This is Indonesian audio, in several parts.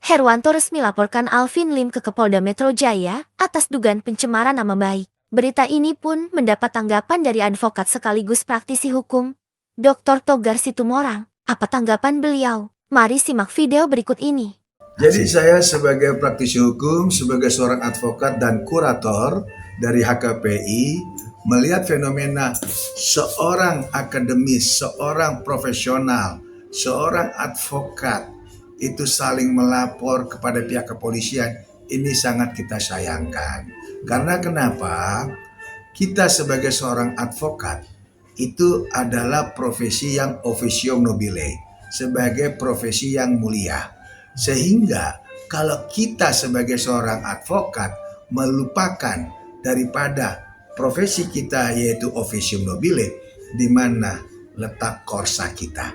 Herwanto resmi laporkan Alvin Lim ke Polda Metro Jaya atas dugaan pencemaran nama baik. Berita ini pun mendapat tanggapan dari advokat sekaligus praktisi hukum, Dr. Togar Situmorang. Apa tanggapan beliau? Mari simak video berikut ini. Jadi saya sebagai praktisi hukum, sebagai seorang advokat dan kurator dari HKPI, melihat fenomena seorang akademis, seorang profesional, seorang advokat itu saling melapor kepada pihak kepolisian, ini sangat kita sayangkan. Karena kenapa? Kita sebagai seorang advokat itu adalah profesi yang officio nobile, sebagai profesi yang mulia. Sehingga kalau kita sebagai seorang advokat melupakan daripada profesi kita yaitu officium nobile, di mana letak korsa kita.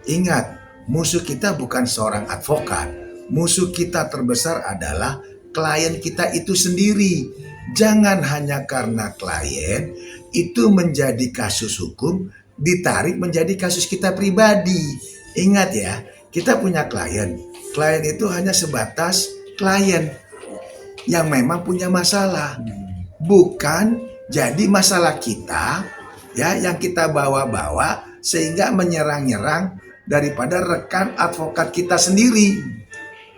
Ingat, musuh kita bukan seorang advokat. Musuh kita terbesar adalah klien kita itu sendiri. Jangan hanya karena klien itu menjadi kasus hukum ditarik menjadi kasus kita pribadi. Ingat ya, kita punya klien. Klien itu hanya sebatas klien yang memang punya masalah. Bukan jadi masalah kita ya yang kita bawa-bawa sehingga menyerang-nyerang daripada rekan advokat kita sendiri.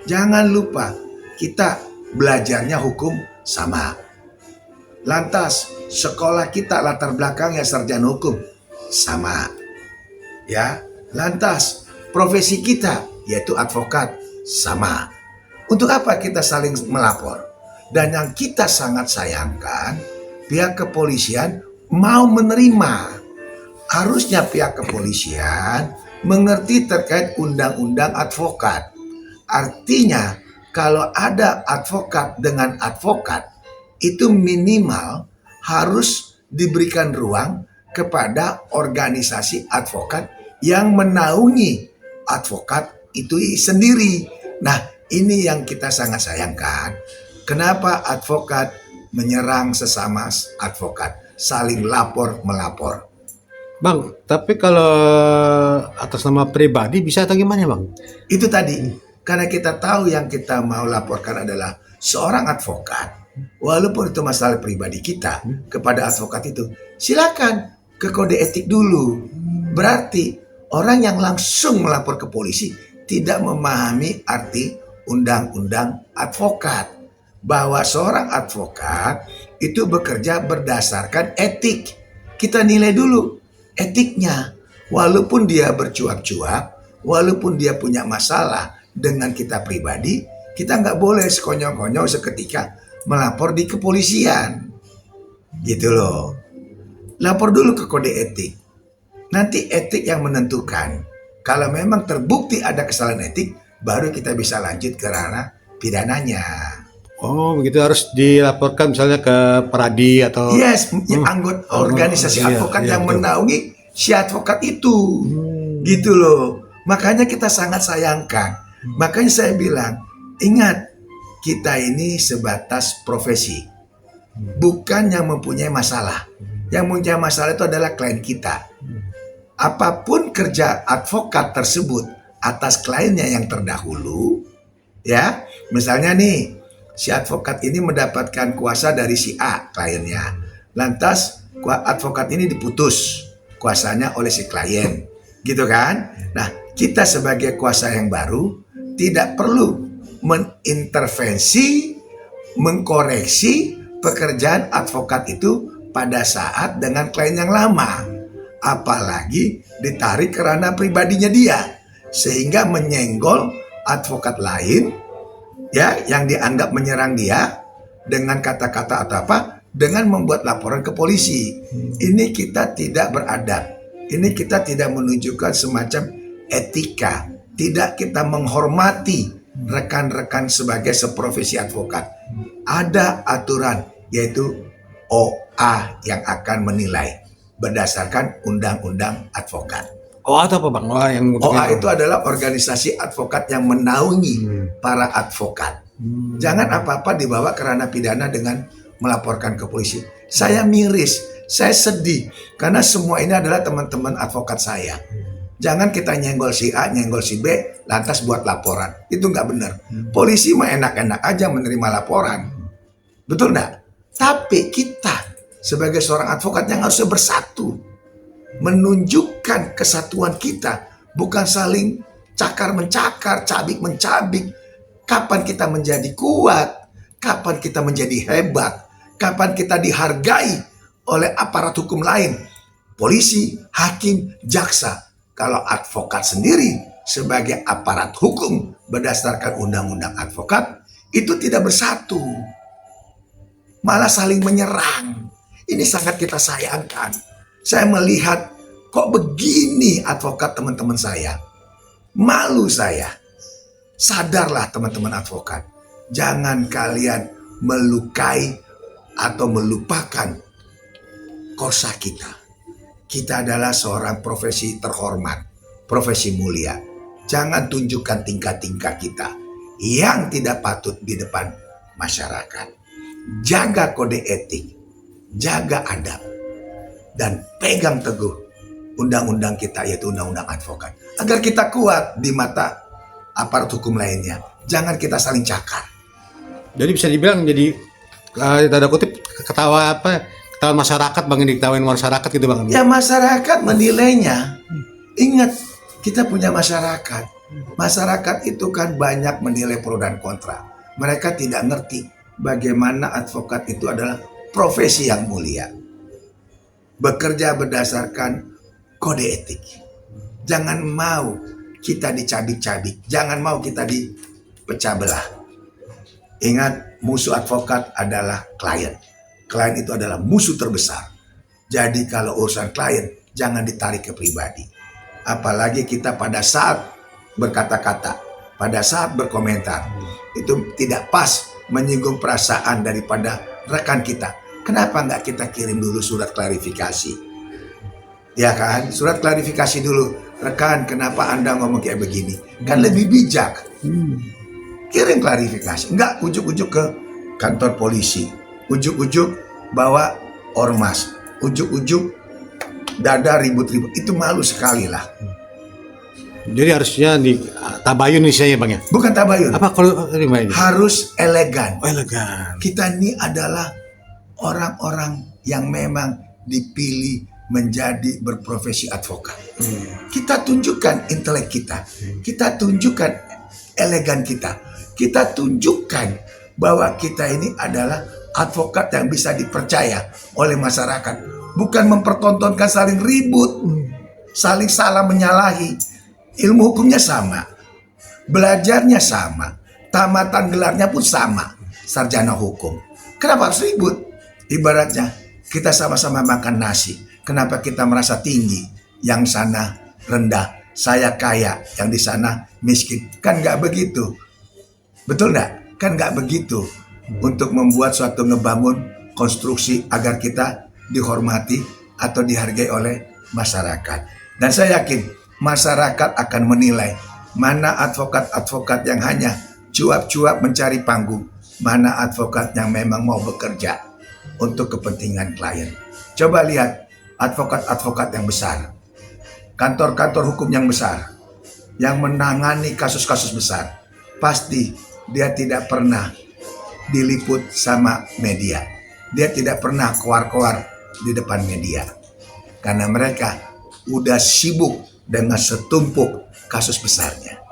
Jangan lupa kita belajarnya hukum sama. Lantas sekolah kita latar belakangnya sarjana hukum sama. Ya, lantas profesi kita yaitu advokat sama. Untuk apa kita saling melapor? Dan yang kita sangat sayangkan, pihak kepolisian mau menerima. Harusnya pihak kepolisian mengerti terkait undang-undang advokat. Artinya kalau ada advokat dengan advokat, itu minimal harus diberikan ruang kepada organisasi advokat yang menaungi advokat itu sendiri. Nah, ini yang kita sangat sayangkan. Kenapa advokat menyerang sesama advokat, saling lapor melapor? Bang, tapi kalau atas nama pribadi bisa atau gimana Bang? Itu tadi, karena kita tahu yang kita mau laporkan adalah seorang advokat. Walaupun itu masalah pribadi kita kepada advokat itu, silakan ke kode etik dulu. Berarti orang yang langsung melapor ke polisi tidak memahami arti undang-undang advokat. Bahwa seorang advokat itu bekerja berdasarkan etik. Kita nilai dulu etiknya. Walaupun dia bercuap-cuap, walaupun dia punya masalah dengan kita pribadi, kita nggak boleh sekonyol-konyol seketika melapor di kepolisian. Gitu loh. Lapor dulu ke kode etik. Nanti etik yang menentukan. Kalau memang terbukti ada kesalahan etik, baru kita bisa lanjut ke ranah pidananya. Oh, begitu harus dilaporkan misalnya ke Peradi atau Yes, anggota organisasi advokat yang menaungi si advokat itu. Gitu loh. Makanya kita sangat sayangkan. Makanya saya bilang, ingat, kita ini sebatas profesi. Bukan yang mempunyai masalah. Yang mempunyai masalah itu adalah klien kita. Apapun kerja advokat tersebut atas kliennya yang terdahulu, ya, misalnya nih, si advokat ini mendapatkan kuasa dari si A kliennya. Lantas advokat ini diputus kuasanya oleh si klien. Gitu kan? Nah, kita sebagai kuasa yang baru tidak perlu mengintervensi, mengkoreksi pekerjaan advokat itu pada saat dengan klien yang lama. Apalagi ditarik ke ranah pribadinya dia. Sehingga menyenggol advokat lain ya yang dianggap menyerang dia dengan kata-kata atau apa, dengan membuat laporan ke polisi. Ini kita tidak beradab. Ini kita tidak menunjukkan semacam etika. Tidak kita menghormati rekan-rekan sebagai seprofesi advokat. Ada aturan yaitu OA yang akan menilai berdasarkan undang-undang advokat. OA itu apa Bang? OA itu adalah organisasi advokat yang menaungi para advokat. Jangan apa-apa dibawa ke ranah pidana dengan melaporkan ke polisi. Saya miris, saya sedih karena semua ini adalah teman-teman advokat saya. Jangan kita nyenggol si A, nyenggol si B, lantas buat laporan. Itu nggak benar. Polisi mah enak-enak aja menerima laporan. Betul nggak? Tapi kita sebagai seorang advokat yang harusnya bersatu, menunjukkan kesatuan kita, bukan saling cakar-mencakar, cabik-mencabik. Kapan kita menjadi kuat? Kapan kita menjadi hebat? Kapan kita dihargai oleh aparat hukum lain? Polisi, hakim, jaksa. Kalau advokat sendiri sebagai aparat hukum berdasarkan undang-undang advokat, itu tidak bersatu. Malah saling menyerang. Ini sangat kita sayangkan. Saya melihat kok begini advokat teman-teman saya. Malu saya. Sadarlah teman-teman advokat. Jangan kalian melukai atau melupakan korsa kita. Kita adalah seorang profesi terhormat, profesi mulia. Jangan tunjukkan tingkah-tingkah kita yang tidak patut di depan masyarakat. Jaga kode etik, jaga adab, dan pegang teguh undang-undang kita, yaitu undang-undang advokat. Agar kita kuat di mata aparat hukum lainnya. Jangan kita saling cakar. Jadi bisa dibilang jadi tanda kutip ketawa masyarakat, Bang, yang diketawain masyarakat gitu, Bang. Ya masyarakat menilainya. Ingat, kita punya masyarakat. Masyarakat itu kan banyak menilai pro dan kontra. Mereka tidak ngerti bagaimana advokat itu adalah profesi yang mulia. Bekerja berdasarkan kode etik. Jangan mau kita dicabik-cabik. Jangan mau kita dipecah belah. Ingat, musuh advokat adalah klien. Klien itu adalah musuh terbesar. Jadi kalau urusan klien, jangan ditarik ke pribadi. Apalagi kita pada saat berkata-kata, pada saat berkomentar, itu tidak pas menyinggung perasaan daripada rekan kita. Kenapa nggak kita kirim dulu surat klarifikasi? Ya kan, surat klarifikasi dulu. Rekan, kenapa Anda ngomong kayak begini? Kan lebih bijak. Kirim klarifikasi. Enggak ujuk-ujuk ke kantor polisi. Ujuk-ujuk bawa ormas. Ujuk-ujuk dada ribut-ribut. Itu malu sekali lah. Jadi harusnya di tabayun istilahnya, Bang, ya? Bukan tabayun. Apa kalau ini? Harus elegan. Oh, elegan. Kita ini adalah orang-orang yang memang dipilih menjadi berprofesi advokat. Kita tunjukkan intelek kita. Kita tunjukkan elegan kita. Kita tunjukkan bahwa kita ini adalah advokat yang bisa dipercaya oleh masyarakat. Bukan mempertontonkan saling ribut, saling salah menyalahi. Ilmu hukumnya sama, belajarnya sama, tamatan gelarnya pun sama, sarjana hukum. Kenapa harus ribut? Ibaratnya kita sama-sama makan nasi. Kenapa kita merasa tinggi, yang sana rendah, saya kaya, yang di sana miskin? Kan nggak begitu. Betul nggak? Kan nggak begitu. Untuk membuat suatu ngebangun konstruksi agar kita dihormati atau dihargai oleh masyarakat. Dan saya yakin masyarakat akan menilai mana advokat-advokat yang hanya cuap-cuap mencari panggung, mana advokat yang memang mau bekerja untuk kepentingan klien. Coba lihat advokat-advokat yang besar, kantor-kantor hukum yang besar, yang menangani kasus-kasus besar, pasti dia tidak pernah diliput sama media. Dia tidak pernah keluar-keluar di depan media. Karena mereka udah sibuk dengan setumpuk kasus besarnya.